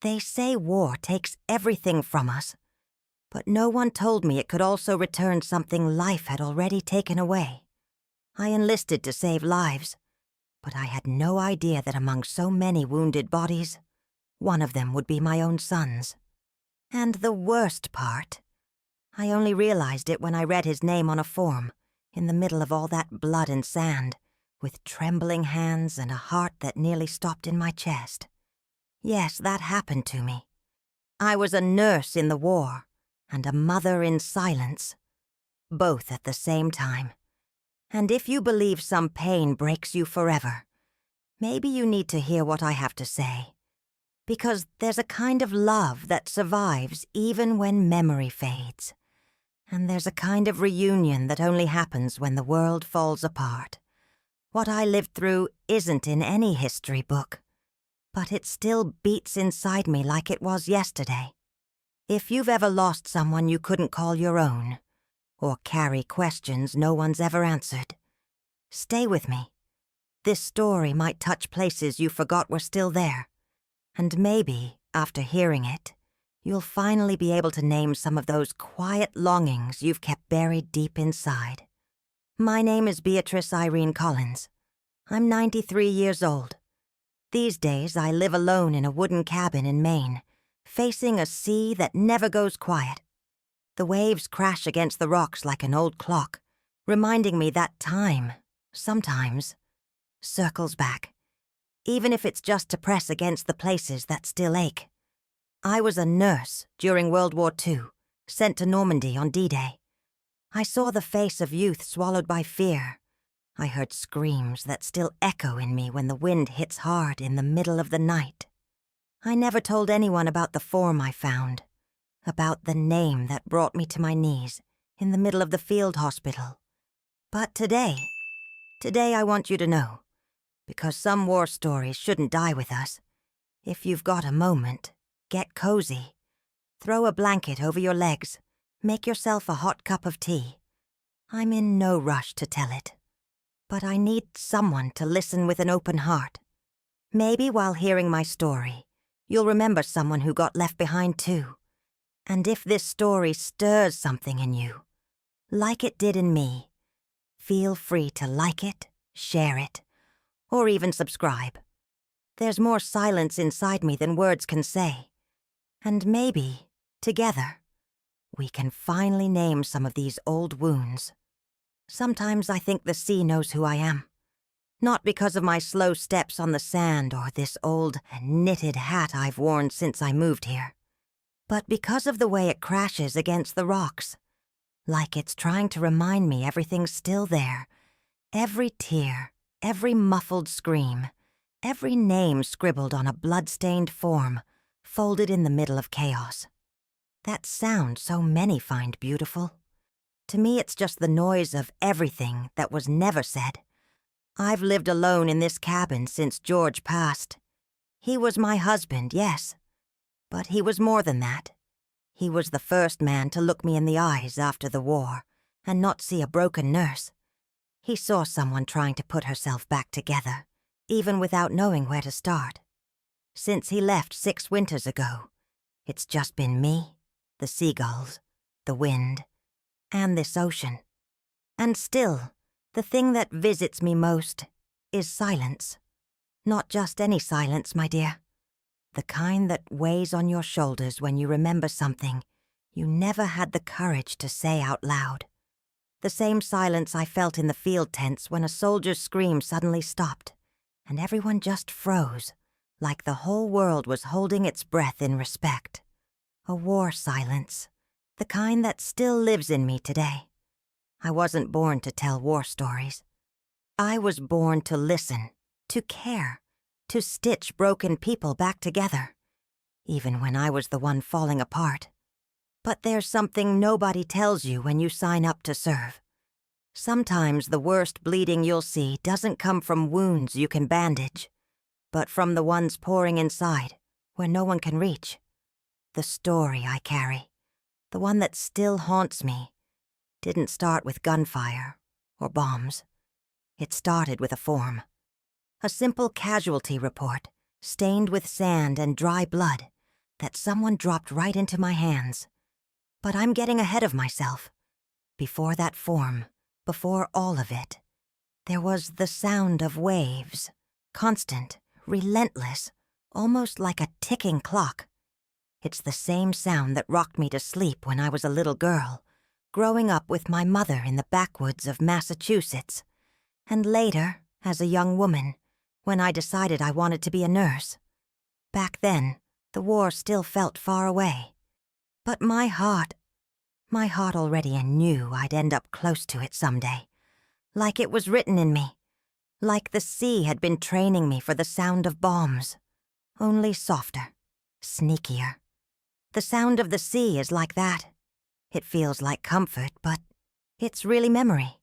They say war takes everything from us, but no one told me it could also return something life had already taken away. I enlisted to save lives, but I had no idea that among so many wounded bodies, one of them would be my own son's. And the worst part, I only realized it when I read his name on a form, in the middle of all that blood and sand, with trembling hands and a heart that nearly stopped in my chest. Yes, that happened to me. I was a nurse in the war, and a mother in silence, both at the same time. And if you believe some pain breaks you forever, maybe you need to hear what I have to say. Because there's a kind of love that survives even when memory fades. And there's a kind of reunion that only happens when the world falls apart. What I lived through isn't in any history book, but it still beats inside me like it was yesterday. If you've ever lost someone you couldn't call your own, or carry questions no one's ever answered, stay with me. This story might touch places you forgot were still there, and maybe, after hearing it, you'll finally be able to name some of those quiet longings you've kept buried deep inside. My name is Beatrice Irene Collins. I'm 93 years old. These days I live alone in a wooden cabin in Maine, facing a sea that never goes quiet. The waves crash against the rocks like an old clock, reminding me that time, sometimes, circles back, even if it's just to press against the places that still ache. I was a nurse during World War II, sent to Normandy on D-Day. I saw the face of youth swallowed by fear. I heard screams that still echo in me when the wind hits hard in the middle of the night. I never told anyone about the form I found, about the name that brought me to my knees in the middle of the field hospital. But today I want you to know, because some war stories shouldn't die with us. If you've got a moment, get cozy. Throw a blanket over your legs. Make yourself a hot cup of tea. I'm in no rush to tell it, but I need someone to listen with an open heart. Maybe while hearing my story, you'll remember someone who got left behind too. And if this story stirs something in you, like it did in me, feel free to like it, share it, or even subscribe. There's more silence inside me than words can say. And maybe, together, we can finally name some of these old wounds. Sometimes I think the sea knows who I am. Not because of my slow steps on the sand or this old knitted hat I've worn since I moved here, but because of the way it crashes against the rocks, like it's trying to remind me everything's still there. Every tear, every muffled scream, every name scribbled on a blood-stained form, folded in the middle of chaos. That sound so many find beautiful. To me, it's just the noise of everything that was never said. I've lived alone in this cabin since George passed. He was my husband, yes, but he was more than that. He was the first man to look me in the eyes after the war and not see a broken nurse. He saw someone trying to put herself back together, even without knowing where to start. Since he left 6 winters ago, it's just been me, the seagulls, the wind, and this ocean. And still, the thing that visits me most is silence. Not just any silence, my dear. The kind that weighs on your shoulders when you remember something you never had the courage to say out loud. The same silence I felt in the field tents when a soldier's scream suddenly stopped, and everyone just froze, like the whole world was holding its breath in respect. A war silence, the kind that still lives in me today. I wasn't born to tell war stories. I was born to listen, to care, to stitch broken people back together, even when I was the one falling apart. But there's something nobody tells you when you sign up to serve. Sometimes the worst bleeding you'll see doesn't come from wounds you can bandage, but from the ones pouring inside, where no one can reach. The story I carry, the one that still haunts me, didn't start with gunfire or bombs. It started with a form. A simple casualty report, stained with sand and dry blood, that someone dropped right into my hands. But I'm getting ahead of myself. Before that form, before all of it, there was the sound of waves, constant, relentless, almost like a ticking clock. It's the same sound that rocked me to sleep when I was a little girl, growing up with my mother in the backwoods of Massachusetts, and later, as a young woman, when I decided I wanted to be a nurse. Back then, the war still felt far away. But my heart already knew I'd end up close to it someday. Like it was written in me. Like the sea had been training me for the sound of bombs. Only softer, sneakier. The sound of the sea is like that. It feels like comfort, but it's really memory.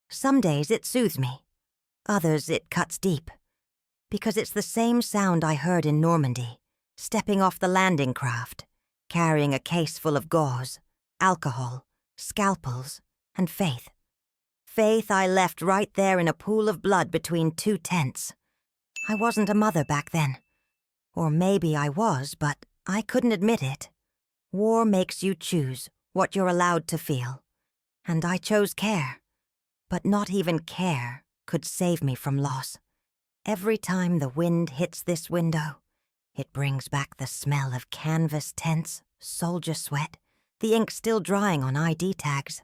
Some days it soothes me. Others it cuts deep. Because it's the same sound I heard in Normandy, stepping off the landing craft, carrying a case full of gauze, alcohol, scalpels, and faith. Faith I left right there in a pool of blood between two tents. I wasn't a mother back then. Or maybe I was, but I couldn't admit it. War makes you choose what you're allowed to feel. And I chose care. But not even care could save me from loss. Every time the wind hits this window, it brings back the smell of canvas tents, soldier sweat, the ink still drying on ID tags.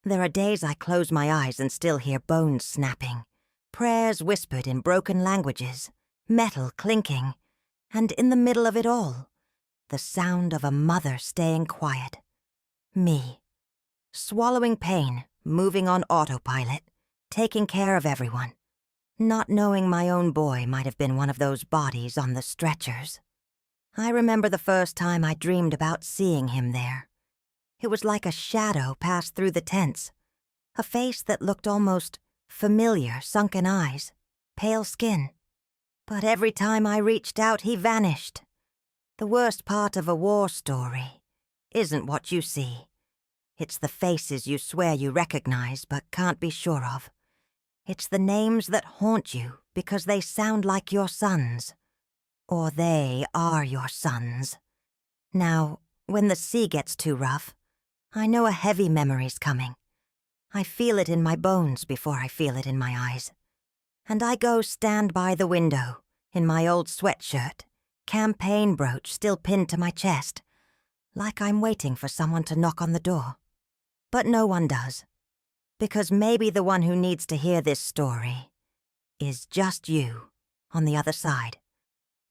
There are days I close my eyes and still hear bones snapping, prayers whispered in broken languages, metal clinking, and in the middle of it all, the sound of a mother staying quiet. Me. Swallowing pain, moving on autopilot, taking care of everyone. Not knowing my own boy might have been one of those bodies on the stretchers. I remember the first time I dreamed about seeing him there. It was like a shadow passed through the tents, a face that looked almost familiar, sunken eyes, pale skin. But every time I reached out, he vanished. The worst part of a war story isn't what you see. It's the faces you swear you recognize but can't be sure of. It's the names that haunt you because they sound like your sons. Or they are your sons. Now, when the sea gets too rough, I know a heavy memory's coming. I feel it in my bones before I feel it in my eyes. And I go stand by the window, in my old sweatshirt, campaign brooch still pinned to my chest, like I'm waiting for someone to knock on the door. But no one does. Because maybe the one who needs to hear this story is just you on the other side.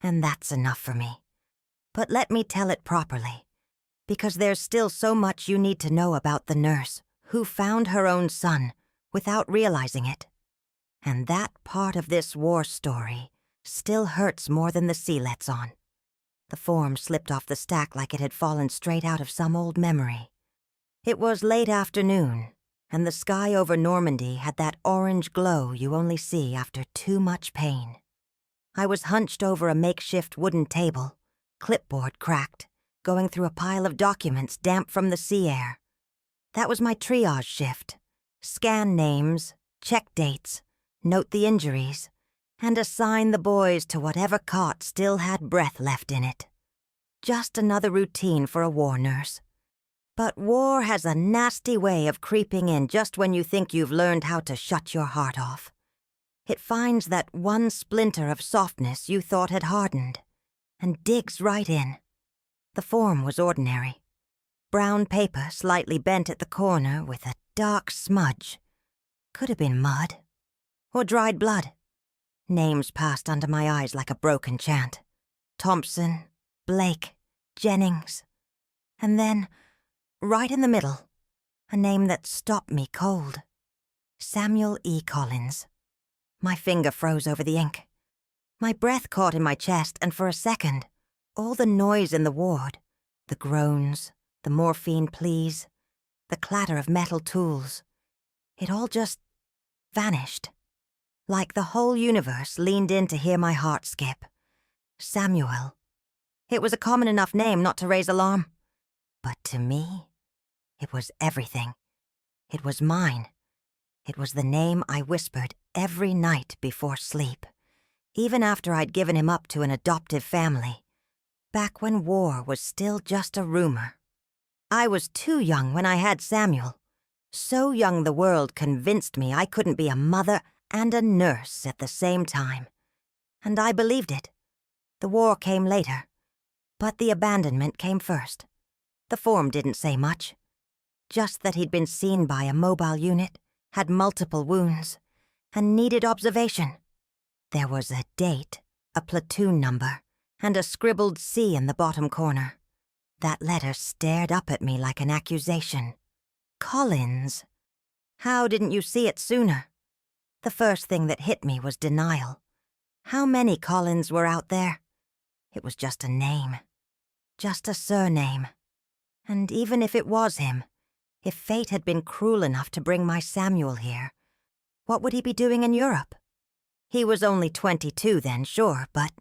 And that's enough for me. But let me tell it properly, because there's still so much you need to know about the nurse who found her own son without realizing it. And that part of this war story still hurts more than the sea lets on. The form slipped off the stack like it had fallen straight out of some old memory. It was late afternoon, and the sky over Normandy had that orange glow you only see after too much pain. I was hunched over a makeshift wooden table, clipboard cracked, going through a pile of documents damp from the sea air. That was my triage shift. Scan names, check dates, note the injuries, and assign the boys to whatever cot still had breath left in it. Just another routine for a war nurse. But war has a nasty way of creeping in just when you think you've learned how to shut your heart off. It finds that one splinter of softness you thought had hardened, and digs right in. The form was ordinary. Brown paper slightly bent at the corner with a dark smudge. Could have been mud. Or dried blood. Names passed under my eyes like a broken chant. Thompson, Blake, Jennings. And then, right in the middle, a name that stopped me cold. Samuel E. Collins. My finger froze over the ink. My breath caught in my chest, and for a second, all the noise in the ward, the groans, the morphine pleas, the clatter of metal tools, it all just vanished. Like the whole universe leaned in to hear my heart skip. Samuel. It was a common enough name not to raise alarm. But to me, it was everything. It was mine. It was the name I whispered every night before sleep, even after I'd given him up to an adoptive family. back when war was still just a rumor. I was too young when I had Samuel. So young the world convinced me I couldn't be a mother and a nurse at the same time. And I believed it. The war came later, but the abandonment came first. The form didn't say much, just that he'd been seen by a mobile unit, had multiple wounds, and needed observation. There was a date, a platoon number, and a scribbled C in the bottom corner. That letter stared up at me like an accusation. Collins. How didn't you see it sooner? The first thing that hit me was denial. How many Collins were out there? It was just a name. Just a surname. And even if it was him, if fate had been cruel enough to bring my Samuel here, what would he be doing in Europe? He was only 22 then, sure, but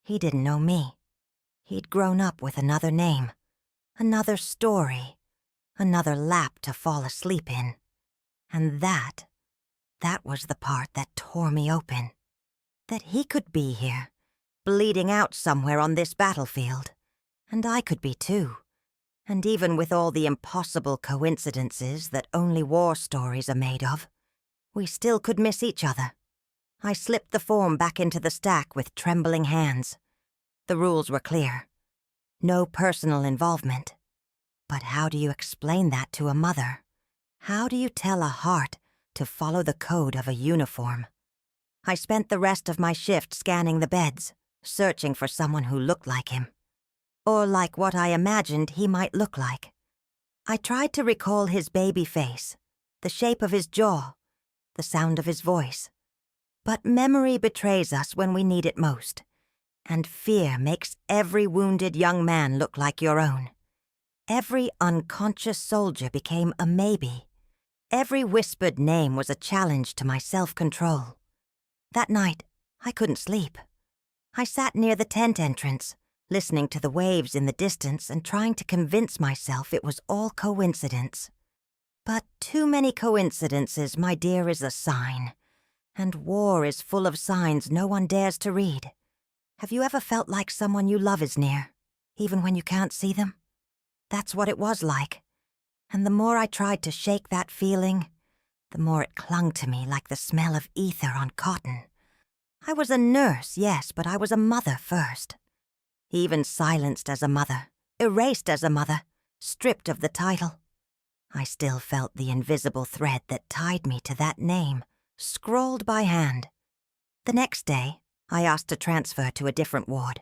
he didn't know me. He'd grown up with another name, another story, another lap to fall asleep in. And that was the part that tore me open. That he could be here, bleeding out somewhere on this battlefield. And I could be too. And even with all the impossible coincidences that only war stories are made of, we still could miss each other. I slipped the form back into the stack with trembling hands. The rules were clear. No personal involvement. But how do you explain that to a mother? How do you tell a heart to follow the code of a uniform? I spent the rest of my shift scanning the beds, searching for someone who looked like him. Or like what I imagined he might look like. I tried to recall his baby face, the shape of his jaw, the sound of his voice. But memory betrays us when we need it most, and fear makes every wounded young man look like your own. Every unconscious soldier became a maybe. Every whispered name was a challenge to my self-control. That night, I couldn't sleep. I sat near the tent entrance, listening to the waves in the distance and trying to convince myself it was all coincidence. But too many coincidences, my dear, is a sign. And war is full of signs no one dares to read. Have you ever felt like someone you love is near, even when you can't see them? That's what it was like. And the more I tried to shake that feeling, the more it clung to me like the smell of ether on cotton. I was a nurse, yes, but I was a mother first. Even silenced as a mother, erased as a mother, stripped of the title. I still felt the invisible thread that tied me to that name, scrawled by hand. The next day, I asked to transfer to a different ward.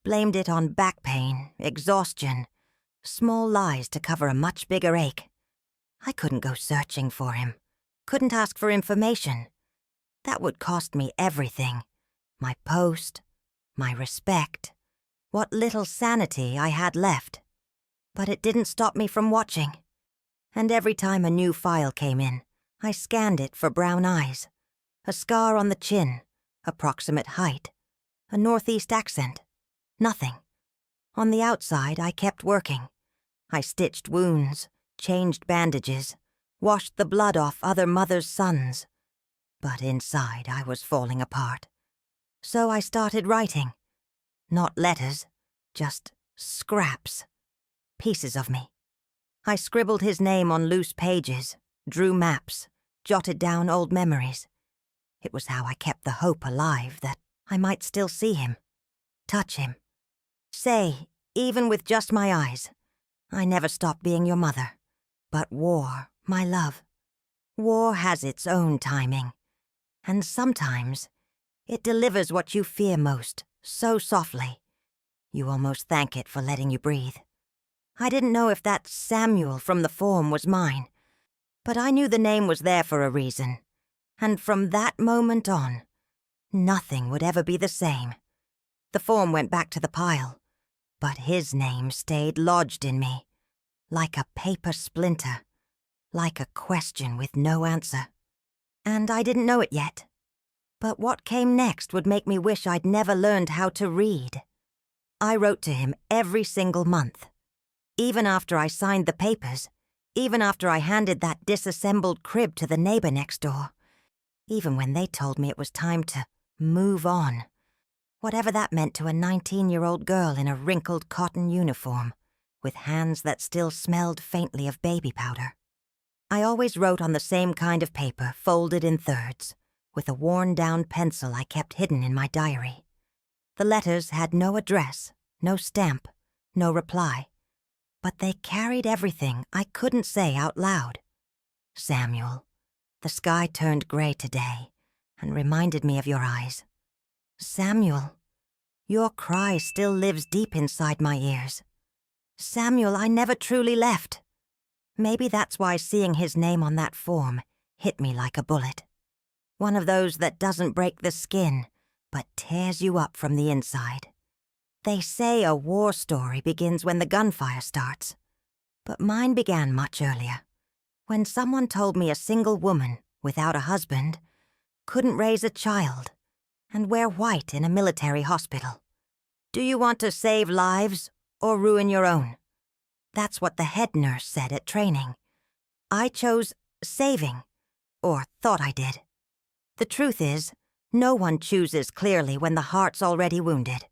Blamed it on back pain, exhaustion, small lies to cover a much bigger ache. I couldn't go searching for him, couldn't ask for information. That would cost me everything. My post, my respect, what little sanity I had left. But it didn't stop me from watching. And every time a new file came in, I scanned it for brown eyes, a scar on the chin, approximate height, a northeast accent. Nothing. On the outside, I kept working. I stitched wounds, changed bandages, washed the blood off other mothers' sons. But inside, I was falling apart. So I started writing. Not letters, just scraps. Pieces of me. I scribbled his name on loose pages, drew maps, jotted down old memories. It was how I kept the hope alive that I might still see him, touch him. Say, even with just my eyes, I never stopped being your mother. But war, my love, war has its own timing. And sometimes it delivers what you fear most, so softly. You almost thank it for letting you breathe. I didn't know if that Samuel from the form was mine, but I knew the name was there for a reason. And from that moment on, nothing would ever be the same. The form went back to the pile, but his name stayed lodged in me, like a paper splinter, like a question with no answer. And I didn't know it yet. But what came next would make me wish I'd never learned how to read. I wrote to him every single month. Even after I signed the papers, even after I handed that disassembled crib to the neighbor next door, even when they told me it was time to move on. whatever that meant to a 19-year-old girl in a wrinkled cotton uniform, with hands that still smelled faintly of baby powder. I always wrote on the same kind of paper, folded in thirds, with a worn-down pencil I kept hidden in my diary. The letters had no address, no stamp, no reply, but they carried everything I couldn't say out loud. Samuel, the sky turned gray today and reminded me of your eyes. Samuel, your cry still lives deep inside my ears. Samuel, I never truly left. Maybe that's why seeing his name on that form hit me like a bullet. One of those that doesn't break the skin, but tears you up from the inside. They say a war story begins when the gunfire starts, but mine began much earlier, when someone told me a single woman without a husband couldn't raise a child and wear white in a military hospital. Do you want to save lives or ruin your own? That's what the head nurse said at training. I chose saving, or thought I did. The truth is, no one chooses clearly when the heart's already wounded.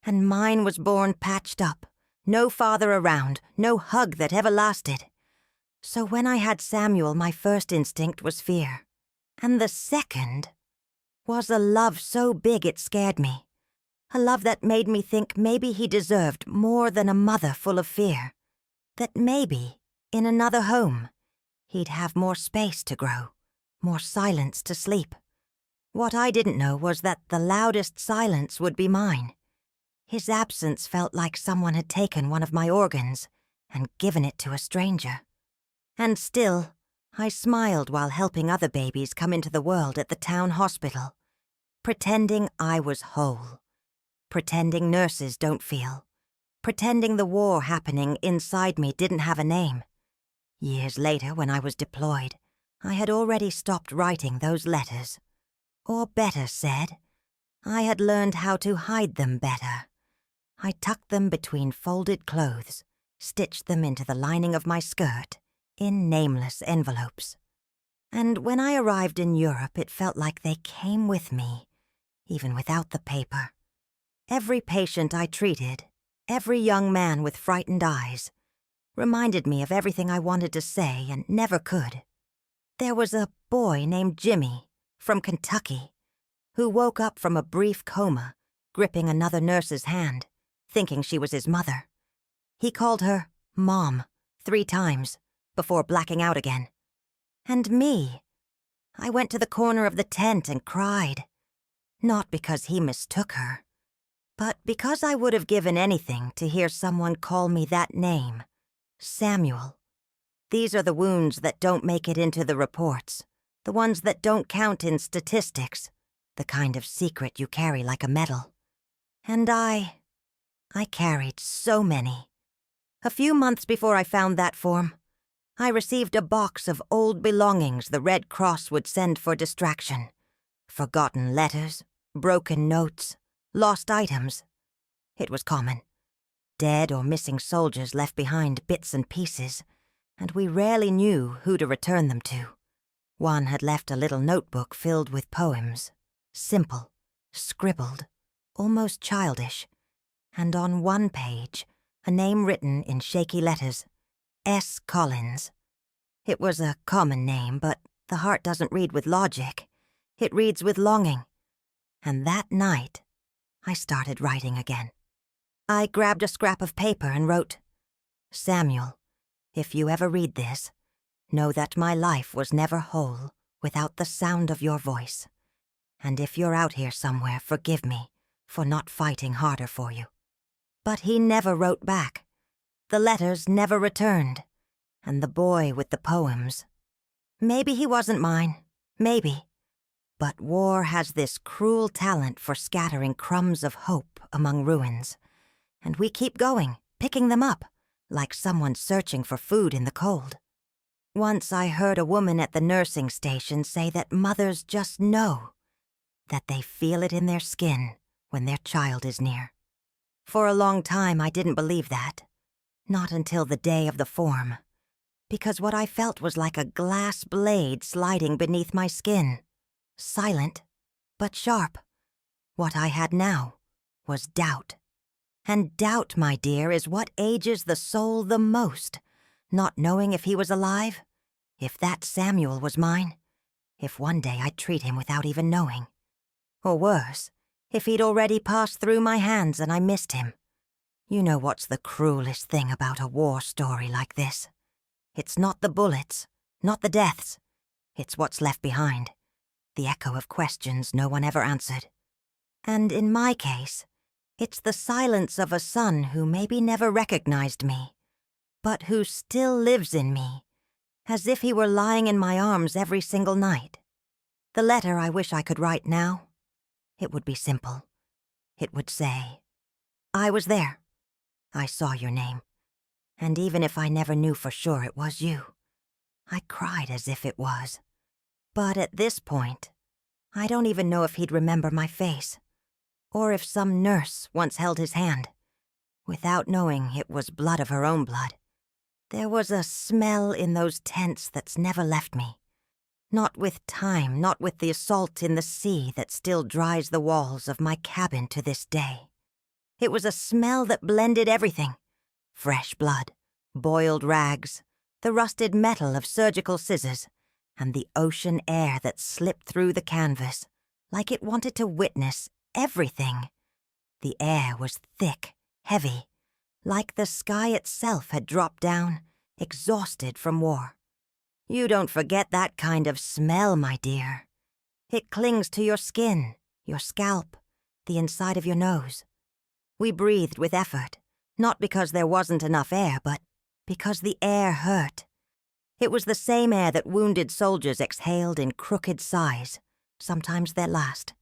And mine was born patched up, no father around, no hug that ever lasted. So when I had Samuel, my first instinct was fear. And the second was a love so big it scared me. A love that made me think maybe he deserved more than a mother full of fear. That maybe, in another home, he'd have more space to grow, more silence to sleep. What I didn't know was that the loudest silence would be mine. His absence felt like someone had taken one of my organs and given it to a stranger. And still, I smiled while helping other babies come into the world at the town hospital, pretending I was whole, pretending nurses don't feel, pretending the war happening inside me didn't have a name. Years later, when I was deployed, I had already stopped writing those letters. Or better said, I had learned how to hide them better. I tucked them between folded clothes, stitched them into the lining of my skirt, in nameless envelopes. And when I arrived in Europe, it felt like they came with me, even without the paper. Every patient I treated, every young man with frightened eyes, reminded me of everything I wanted to say and never could. There was a boy named Jimmy, from Kentucky, who woke up from a brief coma, gripping another nurse's hand, thinking she was his mother. He called her Mom 3 times, before blacking out again. And me, I went to the corner of the tent and cried. Not because he mistook her, but because I would have given anything to hear someone call me that name, Samuel. These are the wounds that don't make it into the reports, the ones that don't count in statistics, the kind of secret you carry like a medal. And I carried so many. A few months before I found that form, I received a box of old belongings the Red Cross would send for distraction. Forgotten letters, broken notes, lost items. It was common. Dead or missing soldiers left behind bits and pieces, and we rarely knew who to return them to. One had left a little notebook filled with poems, simple, scribbled, almost childish, and on one page, a name written in shaky letters, S. Collins. It was a common name, but the heart doesn't read with logic. It reads with longing. And that night, I started writing again. I grabbed a scrap of paper and wrote, Samuel, if you ever read this, know that my life was never whole without the sound of your voice. And if you're out here somewhere, forgive me for not fighting harder for you. But he never wrote back. The letters never returned. And the boy with the poems. Maybe he wasn't mine. Maybe. But war has this cruel talent for scattering crumbs of hope among ruins. And we keep going, picking them up, like someone searching for food in the cold. Once I heard a woman at the nursing station say that mothers just know, that they feel it in their skin when their child is near. For a long time I didn't believe that. Not until the day of the form. Because what I felt was like a glass blade sliding beneath my skin. Silent, but sharp. What I had now was doubt. And doubt, my dear, is what ages the soul the most. Not knowing if he was alive, if that Samuel was mine, if one day I'd treat him without even knowing. Or worse, if he'd already passed through my hands and I missed him. You know what's the cruelest thing about a war story like this? It's not the bullets, not the deaths. It's what's left behind. The echo of questions no one ever answered. And in my case, it's the silence of a son who maybe never recognized me, but who still lives in me, as if he were lying in my arms every single night. The letter I wish I could write now, it would be simple. It would say, I was there. I saw your name. And even if I never knew for sure it was you, I cried as if it was. But at this point, I don't even know if he'd remember my face, or if some nurse once held his hand, without knowing it was blood of her own blood. There was a smell in those tents that's never left me. Not with time, not with the assault in the sea that still dries the walls of my cabin to this day. It was a smell that blended everything. Fresh blood, boiled rags, the rusted metal of surgical scissors, and the ocean air that slipped through the canvas, like it wanted to witness everything. The air was thick, heavy, like the sky itself had dropped down, exhausted from war. You don't forget that kind of smell, my dear. It clings to your skin, your scalp, the inside of your nose. We breathed with effort, not because there wasn't enough air, but because the air hurt. It was the same air that wounded soldiers exhaled in crooked sighs, sometimes their last.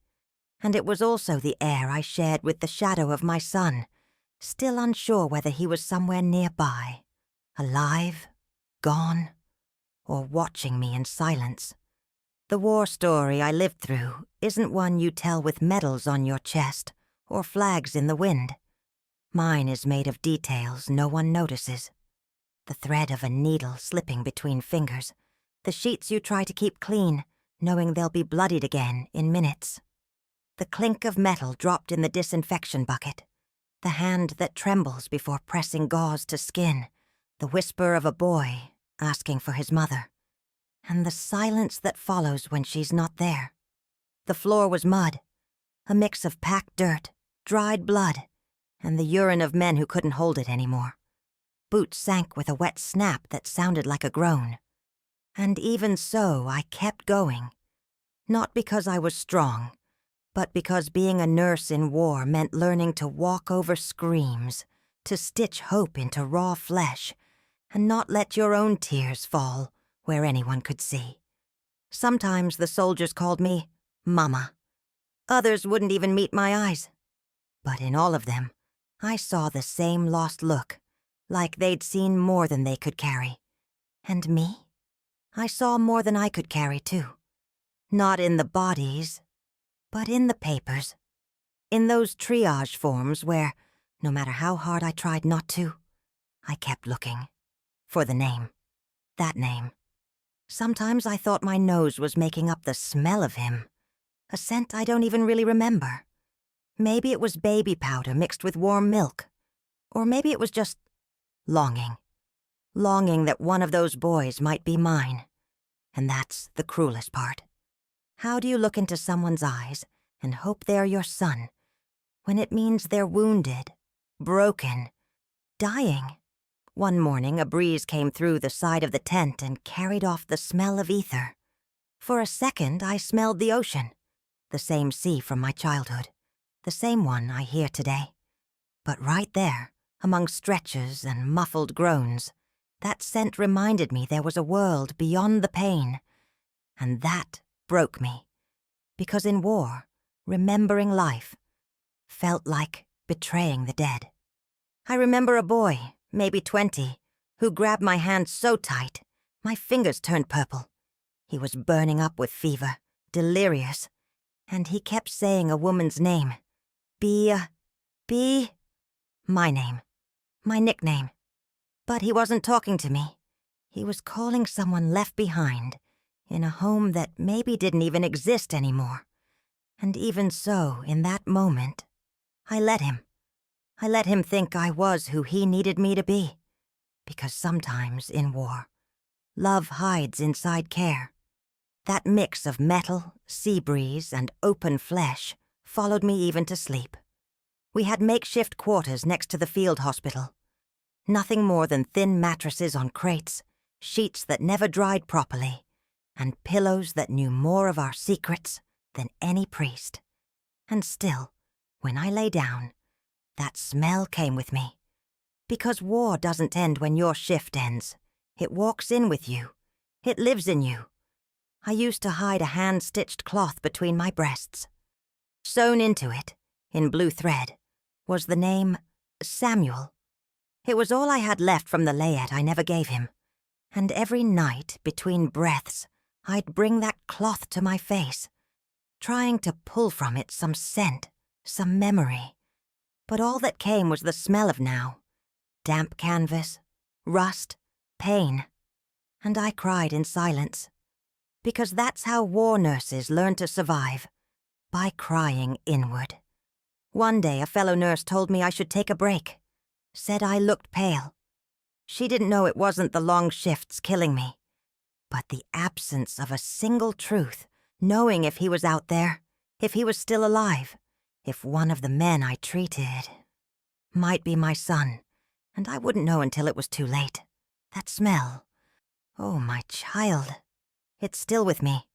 And it was also the air I shared with the shadow of my son, still unsure whether he was somewhere nearby, alive, gone, or watching me in silence. The war story I lived through isn't one you tell with medals on your chest or flags in the wind. Mine is made of details no one notices. The thread of a needle slipping between fingers, the sheets you try to keep clean, knowing they'll be bloodied again in minutes. The clink of metal dropped in the disinfection bucket, the hand that trembles before pressing gauze to skin, the whisper of a boy asking for his mother, and the silence that follows when she's not there. The floor was mud, a mix of packed dirt, dried blood, and the urine of men who couldn't hold it anymore. Boots sank with a wet snap that sounded like a groan. And even so, I kept going. Not because I was strong, but because being a nurse in war meant learning to walk over screams, to stitch hope into raw flesh, and not let your own tears fall where anyone could see. Sometimes the soldiers called me Mama. Others wouldn't even meet my eyes. But in all of them, I saw the same lost look, like they'd seen more than they could carry. And me? I saw more than I could carry, too. Not in the bodies, but in the papers. In those triage forms where, no matter how hard I tried not to, I kept looking. For the name. That name. Sometimes I thought my nose was making up the smell of him. A scent I don't even really remember. Maybe it was baby powder mixed with warm milk. Or maybe it was just longing. Longing that one of those boys might be mine. And that's the cruelest part. How do you look into someone's eyes and hope they're your son, when it means they're wounded, broken, dying? One morning, a breeze came through the side of the tent and carried off the smell of ether. For a second, I smelled the ocean, the same sea from my childhood, the same one I hear today. But right there, among stretches and muffled groans, that scent reminded me there was a world beyond the pain. And that broke me, because in war, remembering life felt like betraying the dead. I remember a boy, maybe 20, who grabbed my hand so tight, my fingers turned purple. He was burning up with fever, delirious, and he kept saying a woman's name. My name, my nickname. But he wasn't talking to me. He was calling someone left behind, in a home that maybe didn't even exist anymore. And even so, in that moment, I let him. I let him think I was who he needed me to be. Because sometimes, in war, love hides inside care. That mix of metal, sea breeze, and open flesh followed me even to sleep. We had makeshift quarters next to the field hospital. Nothing more than thin mattresses on crates, sheets that never dried properly, and pillows that knew more of our secrets than any priest. And still, when I lay down, that smell came with me. Because war doesn't end when your shift ends. It walks in with you. It lives in you. I used to hide a hand-stitched cloth between my breasts. Sewn into it, in blue thread, was the name Samuel. It was all I had left from the layette I never gave him. And every night, between breaths, I'd bring that cloth to my face, trying to pull from it some scent, some memory. But all that came was the smell of now. Damp canvas, rust, pain. And I cried in silence. Because that's how war nurses learn to survive, by crying inward. One day a fellow nurse told me I should take a break, said I looked pale. She didn't know it wasn't the long shifts killing me, but the absence of a single truth, knowing if he was out there, if he was still alive, if one of the men I treated might be my son, and I wouldn't know until it was too late. That smell. Oh, my child. It's still with me.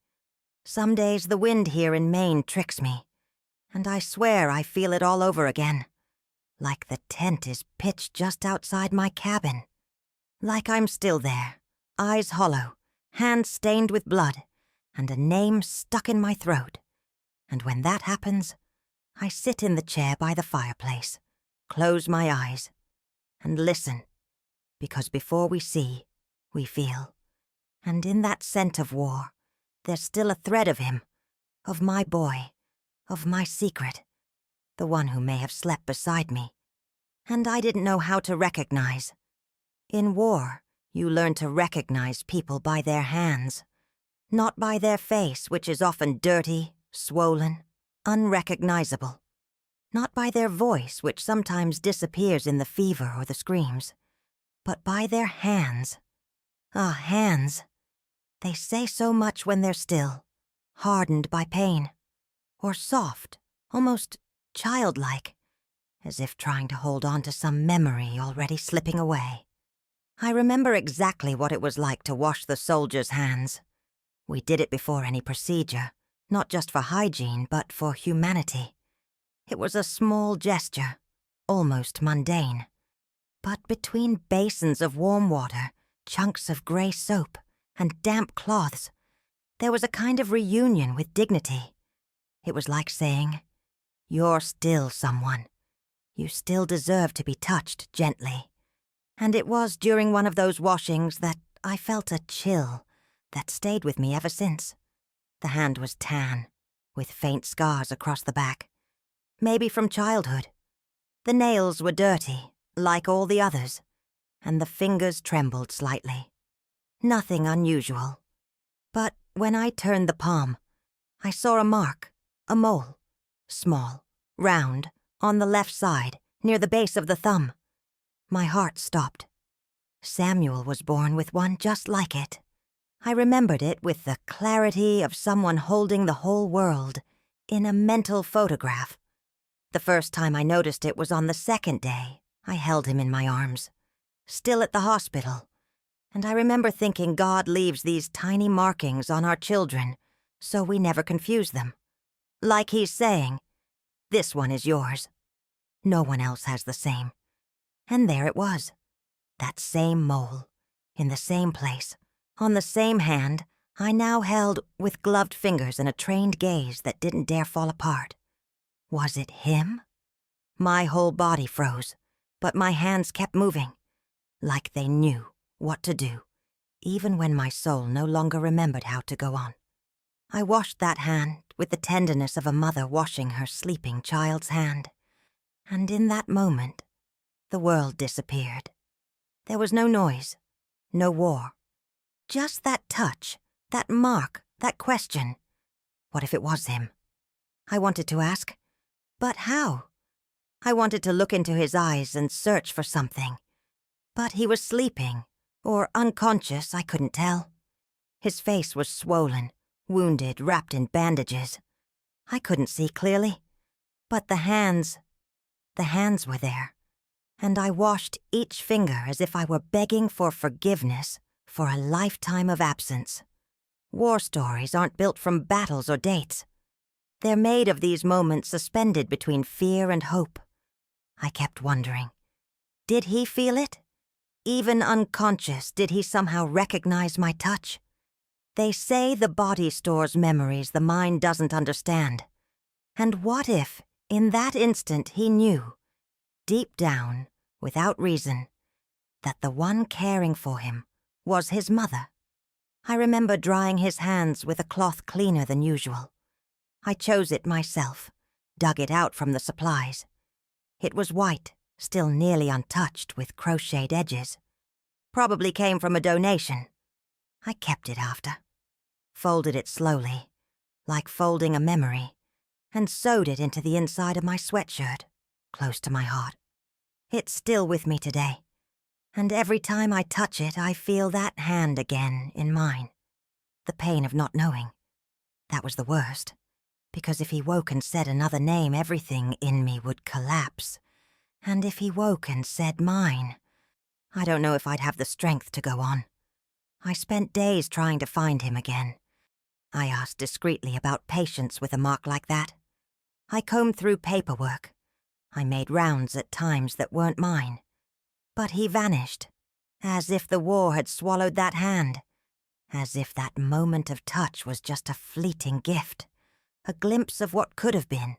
Some days the wind here in Maine tricks me, and I swear I feel it all over again. Like the tent is pitched just outside my cabin. Like I'm still there, eyes hollow, hands stained with blood, and a name stuck in my throat. And when that happens, I sit in the chair by the fireplace, close my eyes, and listen, because before we see, we feel. And in that scent of war, there's still a thread of him, of my boy, of my secret, the one who may have slept beside me. And I didn't know how to recognize. In war, you learn to recognize people by their hands, not by their face, which is often dirty, swollen, unrecognizable. Not by their voice, which sometimes disappears in the fever or the screams, but by their hands. Ah, hands. They say so much when they're still, hardened by pain, or soft, almost childlike, as if trying to hold on to some memory already slipping away. I remember exactly what it was like to wash the soldiers' hands. We did it before any procedure, not just for hygiene, but for humanity. It was a small gesture, almost mundane. But between basins of warm water, chunks of gray soap, and damp cloths, there was a kind of reunion with dignity. It was like saying, "You're still someone. You still deserve to be touched gently." And it was during one of those washings that I felt a chill that stayed with me ever since. The hand was tan, with faint scars across the back, maybe from childhood. The nails were dirty, like all the others, and the fingers trembled slightly. Nothing unusual. But when I turned the palm, I saw a mark, a mole, small, round, on the left side, near the base of the thumb. My heart stopped. Samuel was born with one just like it. I remembered it with the clarity of someone holding the whole world in a mental photograph. The first time I noticed it was on the second day I held him in my arms, still at the hospital, and I remember thinking God leaves these tiny markings on our children so we never confuse them. Like he's saying, "This one is yours. No one else has the same." And there it was, that same mole, in the same place, on the same hand I now held with gloved fingers and a trained gaze that didn't dare fall apart. Was it him? My whole body froze, but my hands kept moving, like they knew what to do, even when my soul no longer remembered how to go on. I washed that hand with the tenderness of a mother washing her sleeping child's hand, and in that moment, the world disappeared. There was no noise, no war. Just that touch, that mark, that question. What if it was him? I wanted to ask. But how? I wanted to look into his eyes and search for something. But he was sleeping, or unconscious, I couldn't tell. His face was swollen, wounded, wrapped in bandages. I couldn't see clearly. But the hands were there. And I washed each finger as if I were begging for forgiveness for a lifetime of absence. War stories aren't built from battles or dates. They're made of these moments suspended between fear and hope. I kept wondering, did he feel it? Even unconscious, did he somehow recognize my touch? They say the body stores memories the mind doesn't understand. And what if, in that instant, he knew, deep down, without reason, that the one caring for him was his mother? I remember drying his hands with a cloth cleaner than usual. I chose it myself, dug it out from the supplies. It was white, still nearly untouched with crocheted edges. Probably came from a donation. I kept it after, folded it slowly, like folding a memory, and sewed it into the inside of my sweatshirt, close to my heart. It's still with me today, and every time I touch it, I feel that hand again in mine. The pain of not knowing. That was the worst, because if he woke and said another name, everything in me would collapse. And if he woke and said mine, I don't know if I'd have the strength to go on. I spent days trying to find him again. I asked discreetly about patients with a mark like that. I combed through paperwork. I made rounds at times that weren't mine. But he vanished, as if the war had swallowed that hand, as if that moment of touch was just a fleeting gift, a glimpse of what could have been,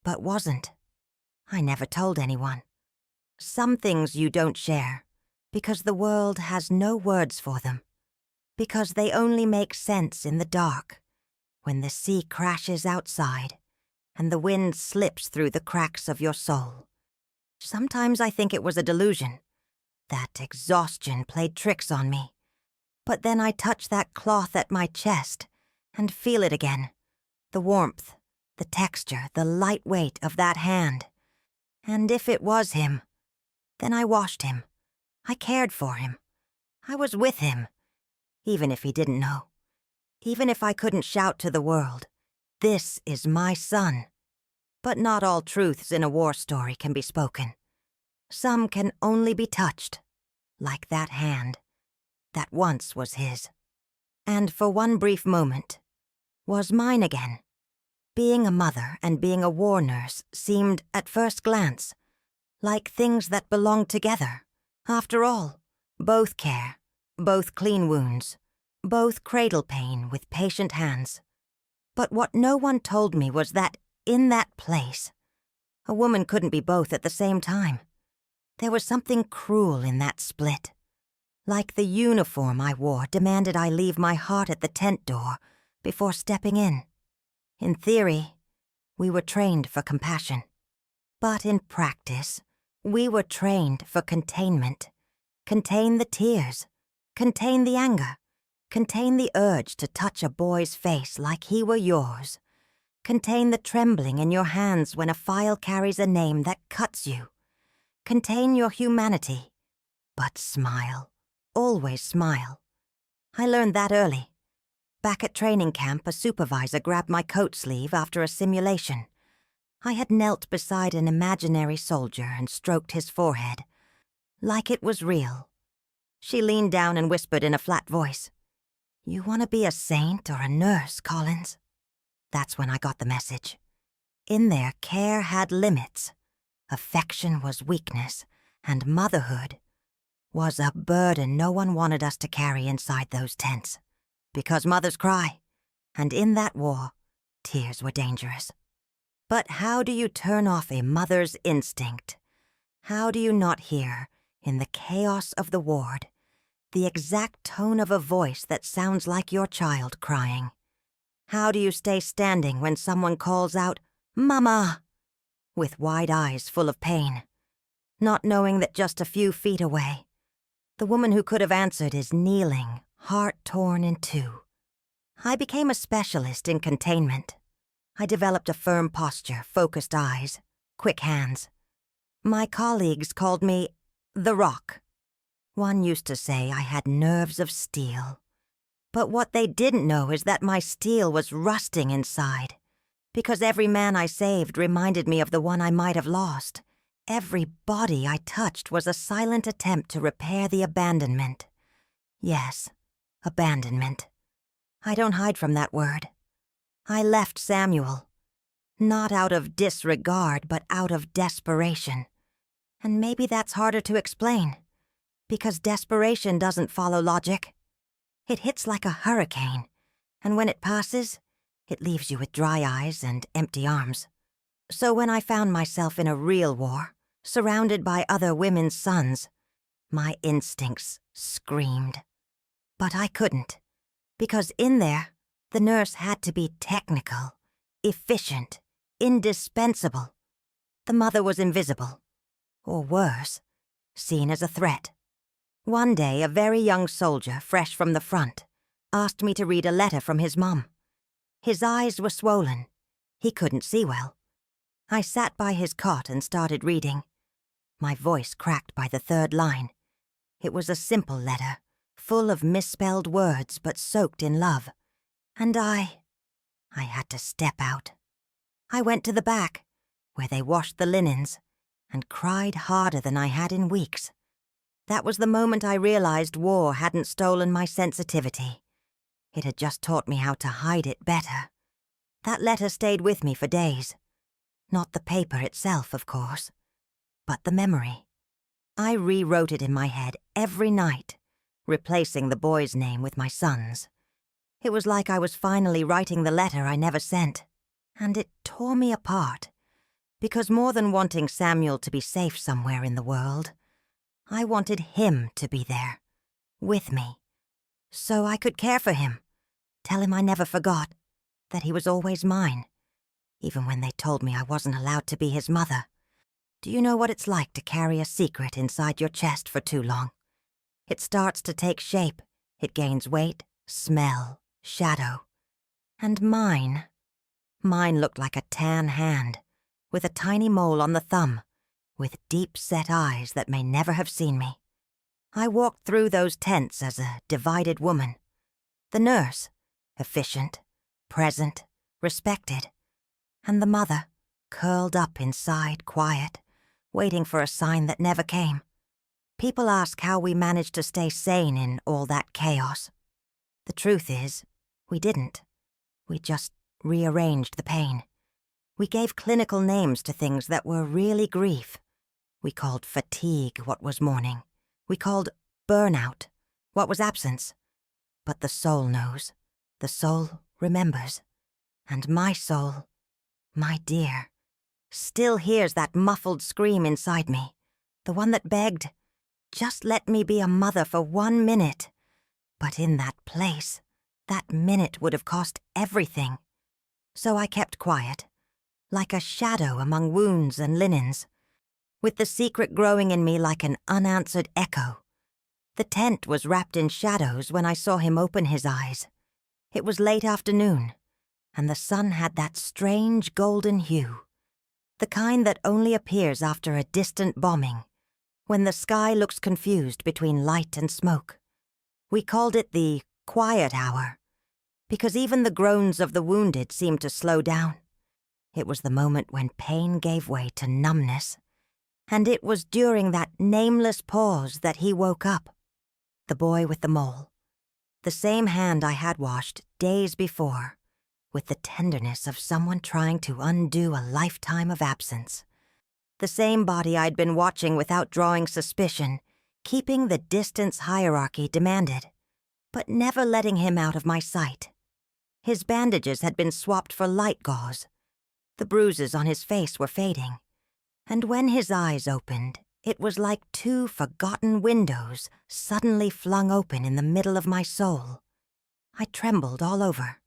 but wasn't. I never told anyone. Some things you don't share, because the world has no words for them, because they only make sense in the dark, when the sea crashes outside and the wind slips through the cracks of your soul. Sometimes I think it was a delusion. That exhaustion played tricks on me. But then I touch that cloth at my chest and feel it again, the warmth, the texture, the light weight of that hand. And if it was him, then I washed him. I cared for him. I was with him, even if he didn't know. Even if I couldn't shout to the world, "This is my son." But not all truths in a war story can be spoken. Some can only be touched, like that hand that once was his. And for one brief moment, was mine again. Being a mother and being a war nurse seemed, at first glance, like things that belonged together. After all, both care, both clean wounds, both cradle pain with patient hands. But what no one told me was that in that place, a woman couldn't be both at the same time. There was something cruel in that split. Like the uniform I wore demanded I leave my heart at the tent door before stepping in. In theory, we were trained for compassion. But in practice, we were trained for containment. Contain the tears. Contain the anger. Contain the urge to touch a boy's face like he were yours. Contain the trembling in your hands when a file carries a name that cuts you. Contain your humanity. But smile. Always smile. I learned that early. Back at training camp, a supervisor grabbed my coat sleeve after a simulation. I had knelt beside an imaginary soldier and stroked his forehead, like it was real. She leaned down and whispered in a flat voice, "You want to be a saint or a nurse, Collins?" That's when I got the message. In there, care had limits. Affection was weakness, and motherhood was a burden no one wanted us to carry inside those tents. Because mothers cry, and in that war, tears were dangerous. But how do you turn off a mother's instinct? How do you not hear, in the chaos of the ward, the exact tone of a voice that sounds like your child crying? How do you stay standing when someone calls out, "Mama," with wide eyes full of pain, not knowing that just a few feet away, the woman who could have answered is kneeling, heart torn in two? I became a specialist in containment. I developed a firm posture, focused eyes, quick hands. My colleagues called me the Rock. One used to say I had nerves of steel. But what they didn't know is that my steel was rusting inside, because every man I saved reminded me of the one I might have lost. Every body I touched was a silent attempt to repair the abandonment. Yes, abandonment. I don't hide from that word. I left Samuel. Not out of disregard, but out of desperation. And maybe that's harder to explain, because desperation doesn't follow logic. It hits like a hurricane, and when it passes, it leaves you with dry eyes and empty arms. So when I found myself in a real war, surrounded by other women's sons, my instincts screamed. But I couldn't, because in there, the nurse had to be technical, efficient, indispensable. The mother was invisible, or worse, seen as a threat. One day, a very young soldier, fresh from the front, asked me to read a letter from his mom. His eyes were swollen. He couldn't see well. I sat by his cot and started reading. My voice cracked by the third line. It was a simple letter, full of misspelled words but soaked in love. And I had to step out. I went to the back, where they washed the linens, and cried harder than I had in weeks. That was the moment I realized war hadn't stolen my sensitivity. It had just taught me how to hide it better. That letter stayed with me for days. Not the paper itself, of course, but the memory. I rewrote it in my head every night, replacing the boy's name with my son's. It was like I was finally writing the letter I never sent, and it tore me apart, because more than wanting Samuel to be safe somewhere in the world, I wanted him to be there, with me, so I could care for him, tell him I never forgot, that he was always mine, even when they told me I wasn't allowed to be his mother. Do you know what it's like to carry a secret inside your chest for too long? It starts to take shape, it gains weight, smell, shadow. And mine looked like a tan hand, with a tiny mole on the thumb, with deep-set eyes that may never have seen me. I walked through those tents as a divided woman. The nurse, efficient, present, respected. And the mother, curled up inside, quiet, waiting for a sign that never came. People ask how we managed to stay sane in all that chaos. The truth is, we didn't. We just rearranged the pain. We gave clinical names to things that were really grief. We called fatigue what was mourning. We called burnout what was absence. But the soul knows. The soul remembers. And my soul, my dear, still hears that muffled scream inside me, the one that begged, just let me be a mother for 1 minute. But in that place, that minute would have cost everything. So I kept quiet, like a shadow among wounds and linens, with the secret growing in me like an unanswered echo. The tent was wrapped in shadows when I saw him open his eyes. It was late afternoon, and the sun had that strange golden hue, the kind that only appears after a distant bombing, when the sky looks confused between light and smoke. We called it the quiet hour, because even the groans of the wounded seemed to slow down. It was the moment when pain gave way to numbness, and it was during that nameless pause that he woke up. The boy with the mole, the same hand I had washed days before, with the tenderness of someone trying to undo a lifetime of absence. The same body I'd been watching without drawing suspicion, keeping the distance hierarchy demanded, but never letting him out of my sight. His bandages had been swapped for light gauze. The bruises on his face were fading, and when his eyes opened, it was like 2 forgotten windows suddenly flung open in the middle of my soul. I trembled all over.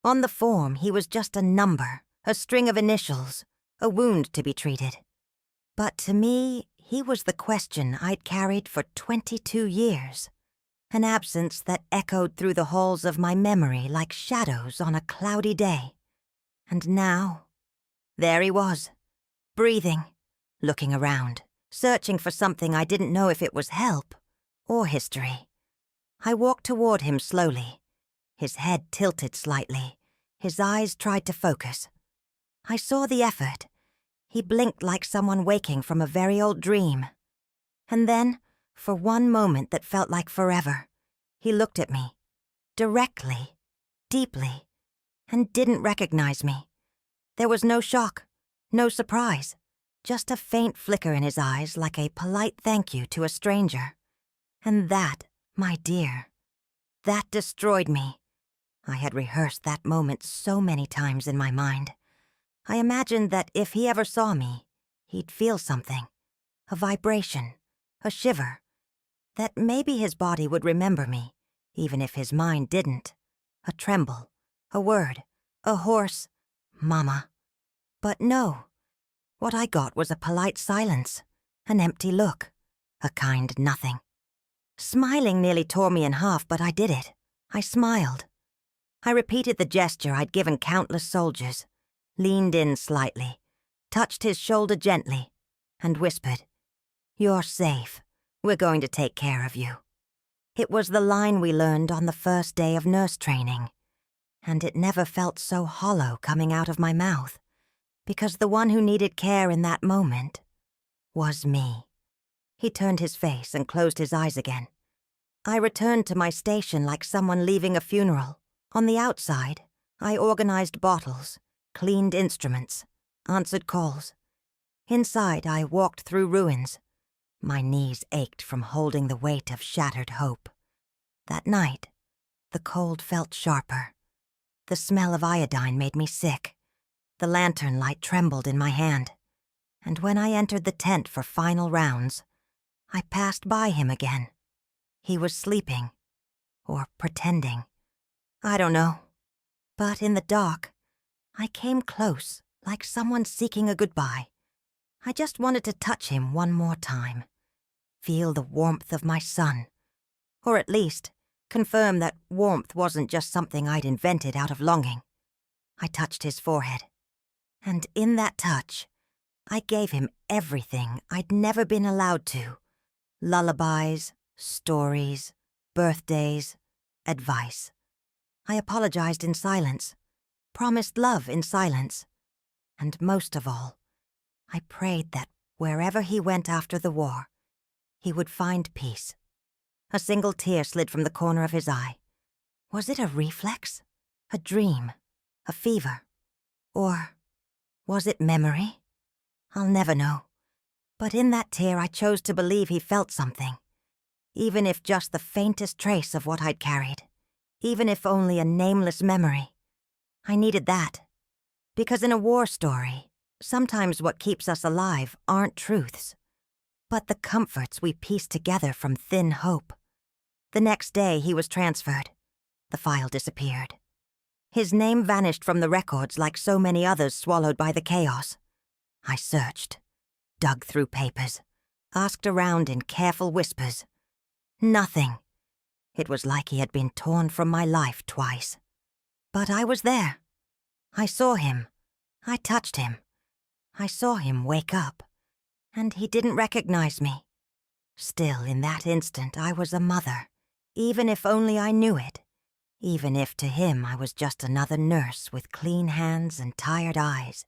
On the form, he was just a number, a string of initials, a wound to be treated. But to me, he was the question I'd carried for 22 years, an absence that echoed through the halls of my memory like shadows on a cloudy day. And now, there he was, breathing, looking around, searching for something I didn't know if it was help or history. I walked toward him slowly. His head tilted slightly. His eyes tried to focus. I saw the effort. He blinked like someone waking from a very old dream. And then, for one moment that felt like forever, he looked at me, directly, deeply, and didn't recognize me. There was no shock, no surprise, just a faint flicker in his eyes like a polite thank you to a stranger. And that, my dear, that destroyed me. I had rehearsed that moment so many times in my mind. I imagined that if he ever saw me, he'd feel something, a vibration, a shiver, that maybe his body would remember me, even if his mind didn't. A tremble, a word, a hoarse, "Mama." But no, what I got was a polite silence, an empty look, a kind nothing. Smiling nearly tore me in half, but I did it. I smiled. I repeated the gesture I'd given countless soldiers, leaned in slightly, touched his shoulder gently, and whispered, "You're safe. We're going to take care of you." It was the line we learned on the first day of nurse training, and it never felt so hollow coming out of my mouth, because the one who needed care in that moment was me. He turned his face and closed his eyes again. I returned to my station like someone leaving a funeral. On the outside, I organized bottles, cleaned instruments, answered calls. Inside, I walked through ruins. My knees ached from holding the weight of shattered hope. That night, the cold felt sharper. The smell of iodine made me sick. The lantern light trembled in my hand. And when I entered the tent for final rounds, I passed by him again. He was sleeping, or pretending. I don't know. But in the dark, I came close, like someone seeking a goodbye. I just wanted to touch him one more time, feel the warmth of my son, or at least confirm that warmth wasn't just something I'd invented out of longing. I touched his forehead, and in that touch, I gave him everything I'd never been allowed to. Lullabies, stories, birthdays, advice. I apologized in silence, promised love in silence, and most of all, I prayed that wherever he went after the war, he would find peace. A single tear slid from the corner of his eye. Was it a reflex? A dream? A fever? Or was it memory? I'll never know. But in that tear I chose to believe he felt something, even if just the faintest trace of what I'd carried. Even if only a nameless memory. I needed that. Because in a war story, sometimes what keeps us alive aren't truths, but the comforts we piece together from thin hope. The next day he was transferred. The file disappeared. His name vanished from the records like so many others swallowed by the chaos. I searched, dug through papers, asked around in careful whispers. Nothing. It was like he had been torn from my life twice. But I was there. I saw him. I touched him. I saw him wake up. And he didn't recognize me. Still, in that instant, I was a mother, even if only I knew it. Even if to him I was just another nurse with clean hands and tired eyes.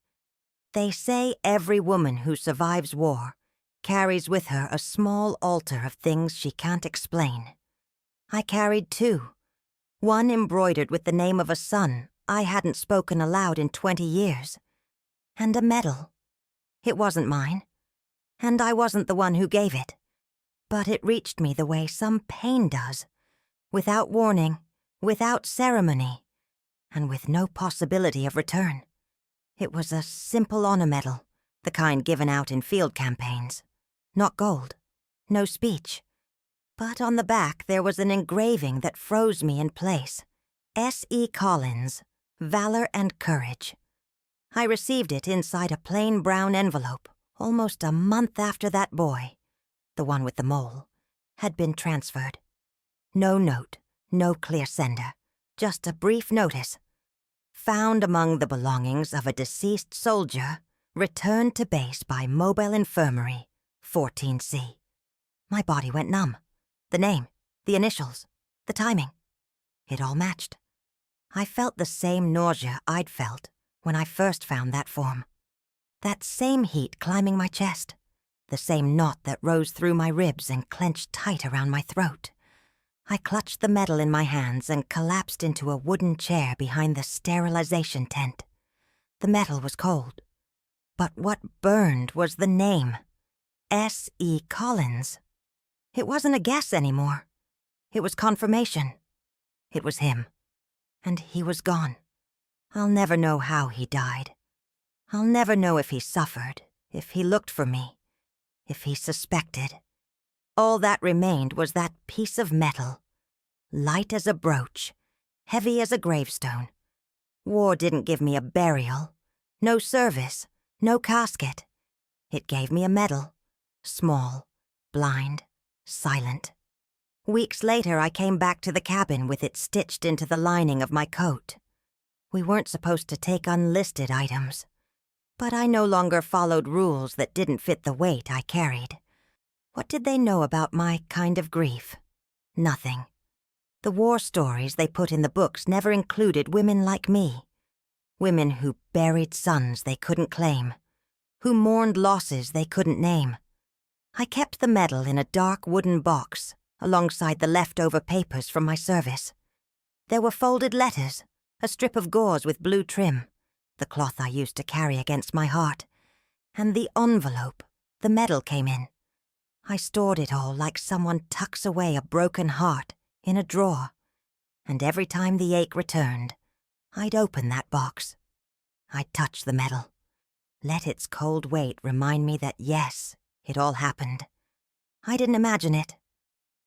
They say every woman who survives war carries with her a small altar of things she can't explain. I carried two, one embroidered with the name of a son I hadn't spoken aloud in 20 years, and a medal. It wasn't mine, and I wasn't the one who gave it, but it reached me the way some pain does, without warning, without ceremony, and with no possibility of return. It was a simple honor medal, the kind given out in field campaigns. Not gold, no speech. But on the back there was an engraving that froze me in place. S.E. Collins, Valor and Courage. I received it inside a plain brown envelope almost a month after that boy, the one with the mole, had been transferred. No note, no clear sender, just a brief notice. found among the belongings of a deceased soldier returned to base by Mobile Infirmary, 14C. My body went numb. The name, the initials, the timing. It all matched. I felt the same nausea I'd felt when I first found that form. That same heat climbing my chest. The same knot that rose through my ribs and clenched tight around my throat. I clutched the medal in my hands and collapsed into a wooden chair behind the sterilization tent. The metal was cold. But what burned was the name. S.E. Collins. It wasn't a guess anymore. It was confirmation. It was him. And he was gone. I'll never know how he died. I'll never know if he suffered, if he looked for me, if he suspected. All that remained was that piece of metal, light as a brooch, heavy as a gravestone. War didn't give me a burial, no service, no casket. It gave me a medal, small, blind, silent. Weeks later, I came back to the cabin with it stitched into the lining of my coat. We weren't supposed to take unlisted items, but I no longer followed rules that didn't fit the weight I carried. What did they know about my kind of grief? Nothing. The war stories they put in the books never included women like me. Women who buried sons they couldn't claim, who mourned losses they couldn't name. I kept the medal in a dark wooden box alongside the leftover papers from my service. There were folded letters, a strip of gauze with blue trim, the cloth I used to carry against my heart, and the envelope the medal came in. I stored it all like someone tucks away a broken heart in a drawer, and every time the ache returned, I'd open that box. I'd touch the medal. Let its cold weight remind me that yes, it all happened. I didn't imagine it.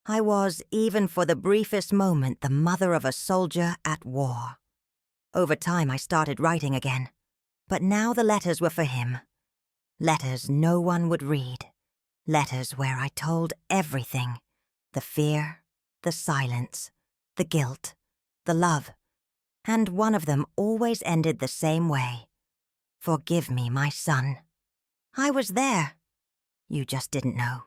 I was, even for the briefest moment, the mother of a soldier at war. Over time, I started writing again. But now the letters were for him. Letters no one would read. Letters where I told everything. The fear, the silence, the guilt, the love. And one of them always ended the same way. Forgive me, my son. I was there. You just didn't know.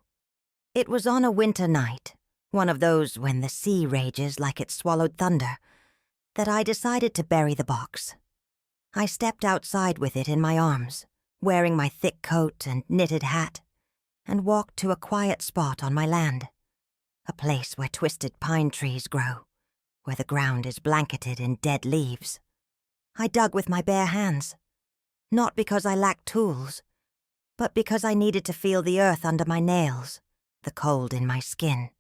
It was on a winter night, one of those when the sea rages like it swallowed thunder, that I decided to bury the box. I stepped outside with it in my arms, wearing my thick coat and knitted hat, and walked to a quiet spot on my land, a place where twisted pine trees grow, where the ground is blanketed in dead leaves. I dug with my bare hands, not because I lacked tools, but because I needed to feel the earth under my nails, the cold in my skin,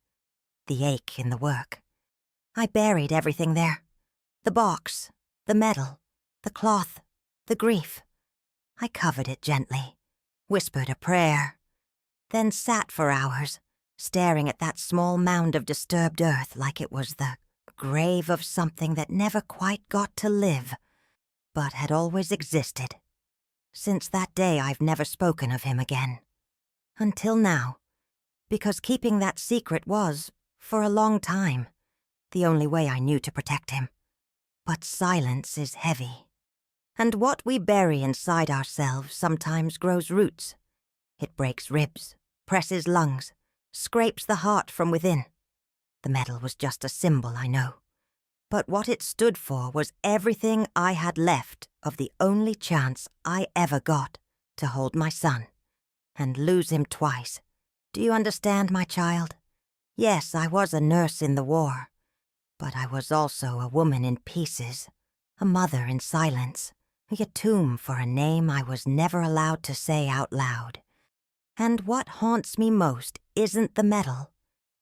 the ache in the work. I buried everything there. The box, the medal, the cloth, the grief. I covered it gently, whispered a prayer, then sat for hours, staring at that small mound of disturbed earth like it was the grave of something that never quite got to live, but had always existed. Since that day, I've never spoken of him again. Until now, because keeping that secret was, for a long time, the only way I knew to protect him. But silence is heavy. And what we bury inside ourselves sometimes grows roots. It breaks ribs, presses lungs, scrapes the heart from within. The medal was just a symbol, I know. But what it stood for was everything I had left of the only chance I ever got to hold my son, and lose him twice. Do you understand, my child? Yes, I was a nurse in the war, but I was also a woman in pieces, a mother in silence, a tomb for a name I was never allowed to say out loud. And what haunts me most isn't the medal,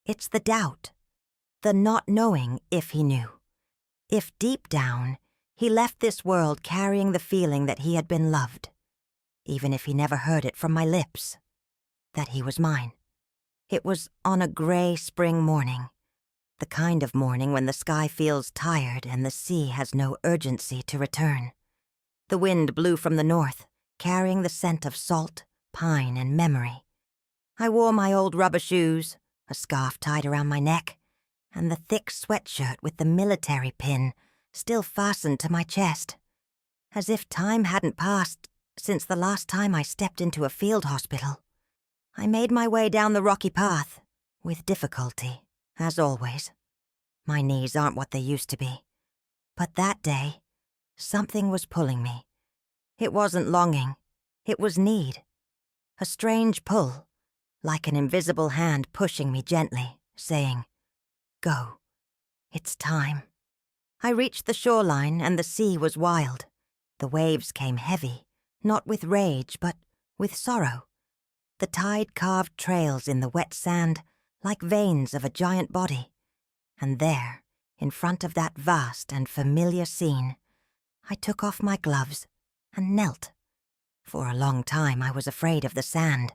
it's the doubt, the not knowing if he knew. If deep down, he left this world carrying the feeling that he had been loved, even if he never heard it from my lips, that he was mine. It was on a gray spring morning, the kind of morning when the sky feels tired and the sea has no urgency to return. The wind blew from the north, carrying the scent of salt, pine, and memory. I wore my old rubber shoes, a scarf tied around my neck, and the thick sweatshirt with the military pin still fastened to my chest. as if time hadn't passed since the last time I stepped into a field hospital. I made my way down the rocky path, with difficulty, as always. My knees aren't what they used to be. But that day, something was pulling me. It wasn't longing, it was need. A strange pull, like an invisible hand pushing me gently, saying, "Go, it's time." I reached the shoreline and the sea was wild. The waves came heavy, not with rage, but with sorrow. The tide carved trails in the wet sand like veins of a giant body. And there, in front of that vast and familiar scene, I took off my gloves and knelt. For a long time I was afraid of the sand,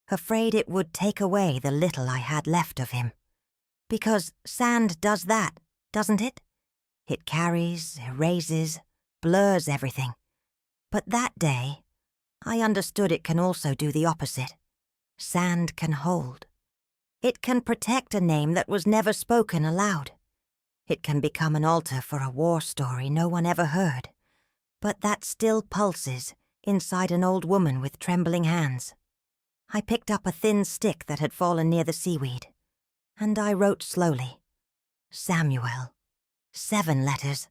afraid it would take away the little I had left of him. Because sand does that, doesn't it? It carries, erases, blurs everything. But that day, I understood it can also do the opposite. Sand can hold. It can protect a name that was never spoken aloud. It can become an altar for a war story no one ever heard, but that still pulses inside an old woman with trembling hands. I picked up a thin stick that had fallen near the seaweed, and I wrote slowly. Samuel. 7 letters.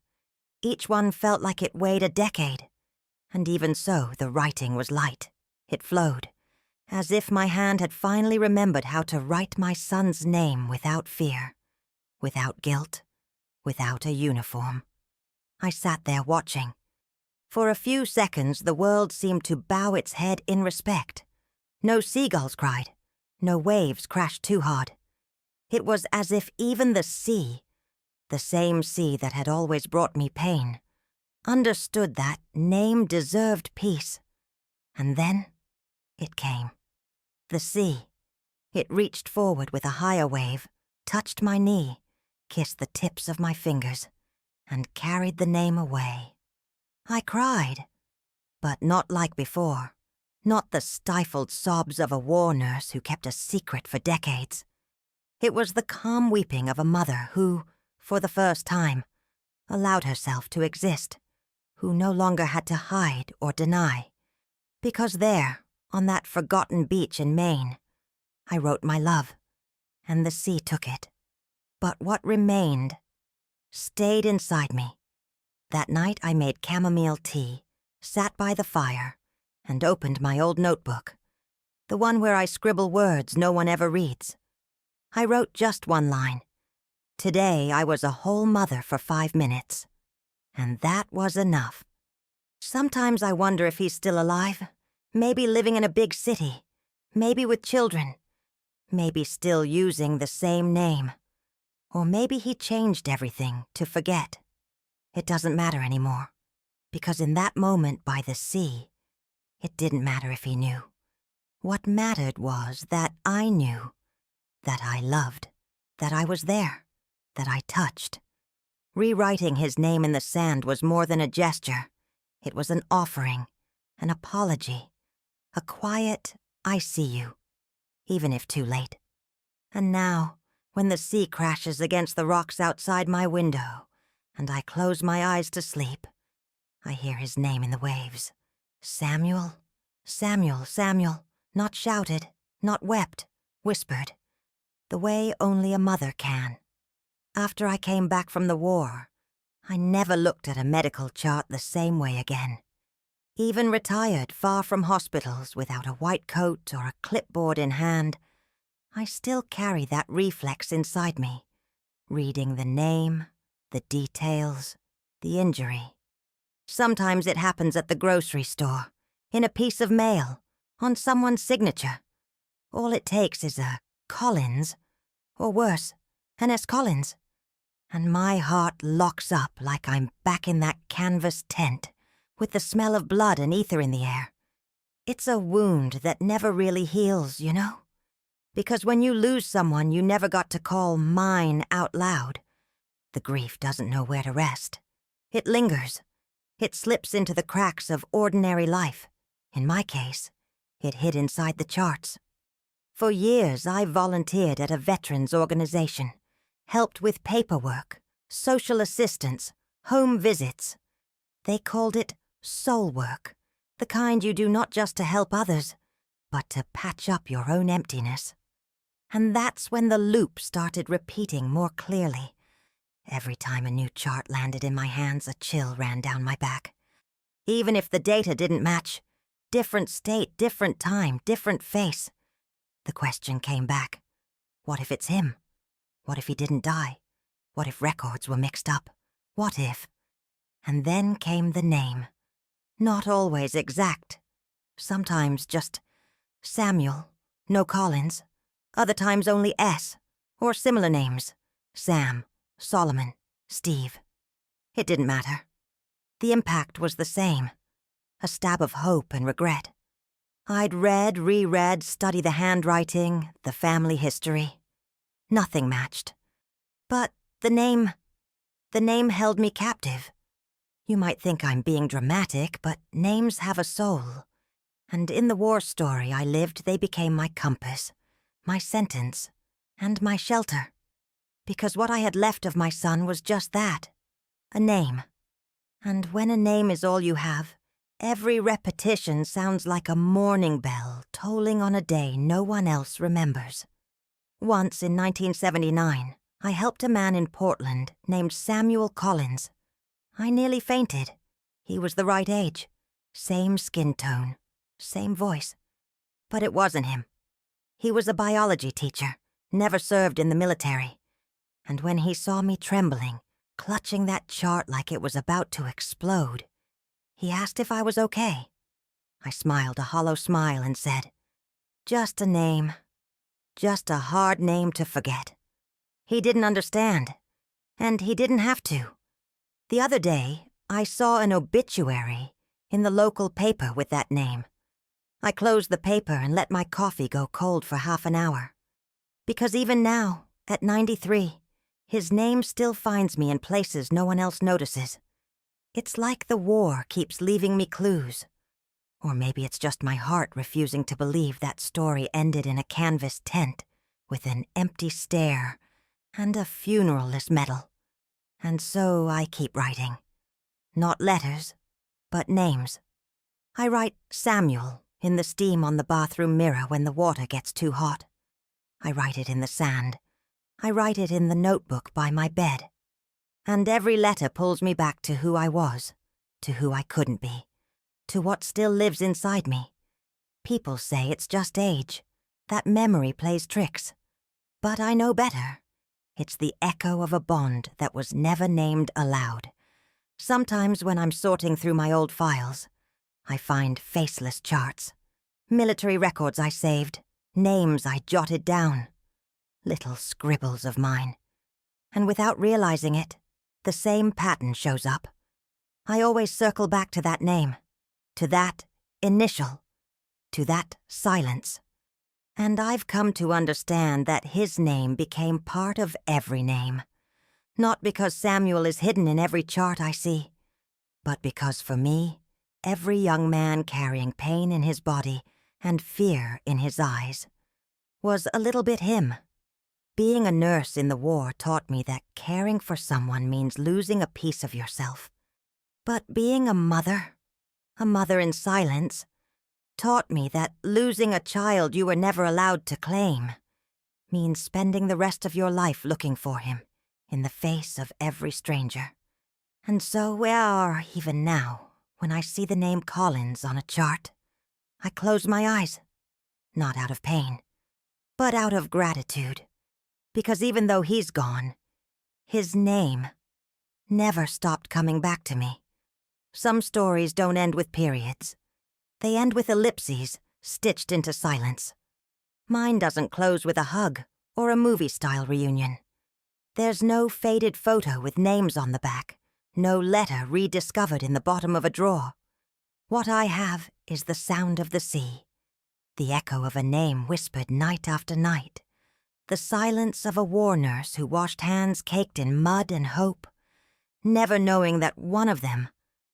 Each one felt like it weighed a decade, and even so the writing was light. It flowed, as if my hand had finally remembered how to write my son's name without fear, without guilt, without a uniform. I sat there watching. For a few seconds the world seemed to bow its head in respect. No seagulls cried, no waves crashed too hard. It was as if even the sea, the same sea that had always brought me pain, understood that name deserved peace. And then it came. The sea. It reached forward with a higher wave, touched my knee, kissed the tips of my fingers, and carried the name away. I cried, but not like before, not the stifled sobs of a war nurse who kept a secret for decades. It was the calm weeping of a mother who, for the first time, allowed herself to exist, who no longer had to hide or deny. Because there, on that forgotten beach in Maine, I wrote my love, and the sea took it. But what remained stayed inside me. That night I made chamomile tea, sat by the fire, and opened my old notebook, the one where I scribble words no one ever reads. I wrote just one line. Today I was a whole mother for 5 minutes. And that was enough. Sometimes I wonder if he's still alive, maybe living in a big city, maybe with children, maybe still using the same name. Or maybe he changed everything to forget. It doesn't matter anymore, because in that moment by the sea, it didn't matter if he knew. What mattered was that I knew, that I loved, that I was there, that I touched. Rewriting his name in the sand was more than a gesture. It was an offering, an apology, a quiet, I see you, even if too late. And now, when the sea crashes against the rocks outside my window, and I close my eyes to sleep, I hear his name in the waves. Samuel, Samuel, Samuel, not shouted, not wept, whispered, the way only a mother can. After I came back from the war, I never looked at a medical chart the same way again. Even retired far from hospitals without a white coat or a clipboard in hand, I still carry that reflex inside me, reading the name, the details, the injury. Sometimes it happens at the grocery store, in a piece of mail, on someone's signature. All it takes is a Collins, or worse, an S. Collins, and my heart locks up like I'm back in that canvas tent, with the smell of blood and ether in the air. It's a wound that never really heals, you know? Because when you lose someone you never got to call mine out loud, the grief doesn't know where to rest. It lingers. It slips into the cracks of ordinary life. In my case, it hid inside the charts. For years I volunteered at a veterans organization, helped with paperwork, social assistance, home visits. They called it Soul work. The kind you do not just to help others, but to patch up your own emptiness. And that's when the loop started repeating more clearly. Every time a new chart landed in my hands, a chill ran down my back. Even if the data didn't match, different state, different time, different face, the question came back. What if it's him? What if he didn't die? What if records were mixed up? What if? And then came the name. Not always exact. Sometimes just Samuel, no Collins. Other times only S, or similar names. Sam, Solomon, Steve. It didn't matter. The impact was the same. A stab of hope and regret. I'd read, reread, studied the handwriting, the family history. Nothing matched. But the name held me captive. You might think I'm being dramatic, but names have a soul. And in the war story I lived, they became my compass, my sentence, and my shelter. Because what I had left of my son was just that, a name. And when a name is all you have, every repetition sounds like a mourning bell tolling on a day no one else remembers. Once in 1979, I helped a man in Portland named Samuel Collins. I nearly fainted. He was the right age, same skin tone, same voice. But it wasn't him. He was a biology teacher, never served in the military. And when he saw me trembling, clutching that chart like it was about to explode, he asked if I was okay. I smiled a hollow smile and said, "Just a name. Just a hard name to forget." He didn't understand, and he didn't have to. The other day, I saw an obituary in the local paper with that name. I closed the paper and let my coffee go cold for half an hour. Because even now, at 93, his name still finds me in places no one else notices. It's like the war keeps leaving me clues. Or maybe it's just my heart refusing to believe that story ended in a canvas tent with an empty stare and a funeral-less medal. And so I keep writing. Not letters, but names. I write Samuel in the steam on the bathroom mirror when the water gets too hot. I write it in the sand. I write it in the notebook by my bed. And every letter pulls me back to who I was, to who I couldn't be, to what still lives inside me. People say it's just age, that memory plays tricks. But I know better. It's the echo of a bond that was never named aloud. Sometimes when I'm sorting through my old files, I find faceless charts, military records I saved, names I jotted down, little scribbles of mine. And without realizing it, the same pattern shows up. I always circle back to that name, to that initial, to that silence. And I've come to understand that his name became part of every name. Not because Samuel is hidden in every chart I see, but because for me, every young man carrying pain in his body and fear in his eyes was a little bit him. Being a nurse in the war taught me that caring for someone means losing a piece of yourself. But being a mother in silence, taught me that losing a child you were never allowed to claim means spending the rest of your life looking for him in the face of every stranger. And so we are even now, when I see the name Collins on a chart, I close my eyes, not out of pain, but out of gratitude, because even though he's gone, his name never stopped coming back to me. Some stories don't end with periods. They end with ellipses stitched into silence. Mine doesn't close with a hug or a movie-style reunion. There's no faded photo with names on the back, no letter rediscovered in the bottom of a drawer. What I have is the sound of the sea, the echo of a name whispered night after night, the silence of a war nurse who washed hands caked in mud and hope, never knowing that one of them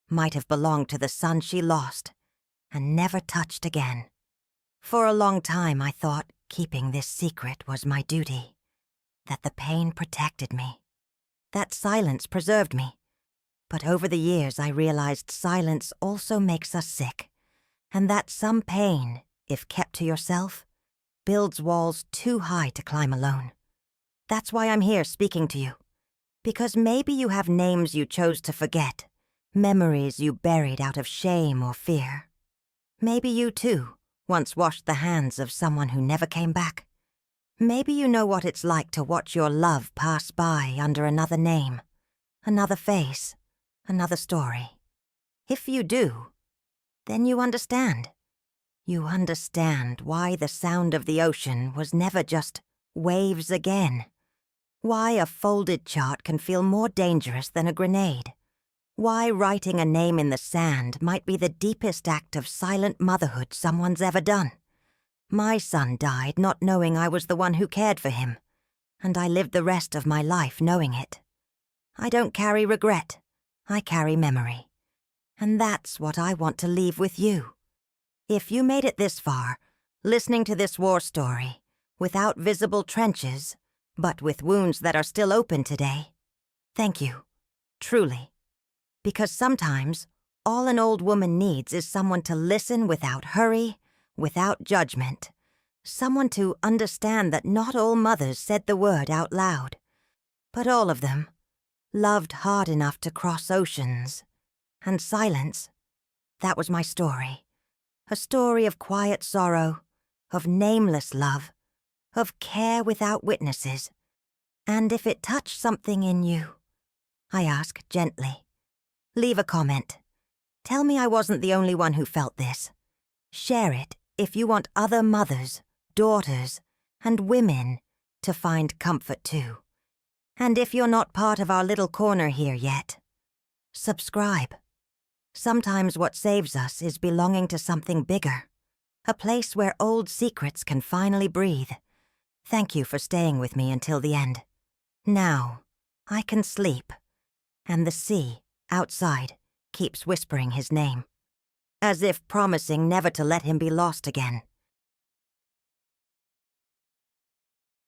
might have belonged to the son she lost and never touched again. For a long time I thought keeping this secret was my duty, that the pain protected me, that silence preserved me. But over the years I realized silence also makes us sick, and that some pain, if kept to yourself, builds walls too high to climb alone. That's why I'm here speaking to you. Because maybe you have names you chose to forget, memories you buried out of shame or fear. Maybe you, too, once washed the hands of someone who never came back. Maybe you know what it's like to watch your love pass by under another name, another face, another story. If you do, then you understand. You understand why the sound of the ocean was never just waves again. Why a folded chart can feel more dangerous than a grenade. Why writing a name in the sand might be the deepest act of silent motherhood someone's ever done. My son died not knowing I was the one who cared for him, and I lived the rest of my life knowing it. I don't carry regret, I carry memory. And that's what I want to leave with you. If you made it this far, listening to this war story, without visible trenches, but with wounds that are still open today, thank you, truly. Because sometimes, all an old woman needs is someone to listen without hurry, without judgment. Someone to understand that not all mothers said the word out loud, but all of them loved hard enough to cross oceans. And silence, that was my story. A story of quiet sorrow, of nameless love, of care without witnesses. And if it touched something in you, I ask gently, leave a comment. Tell me I wasn't the only one who felt this. Share it if you want other mothers, daughters, and women to find comfort too. And if you're not part of our little corner here yet, subscribe. Sometimes what saves us is belonging to something bigger, a place where old secrets can finally breathe. Thank you for staying with me until the end. Now, I can sleep, and the sea, outside, keeps whispering his name, as if promising never to let him be lost again.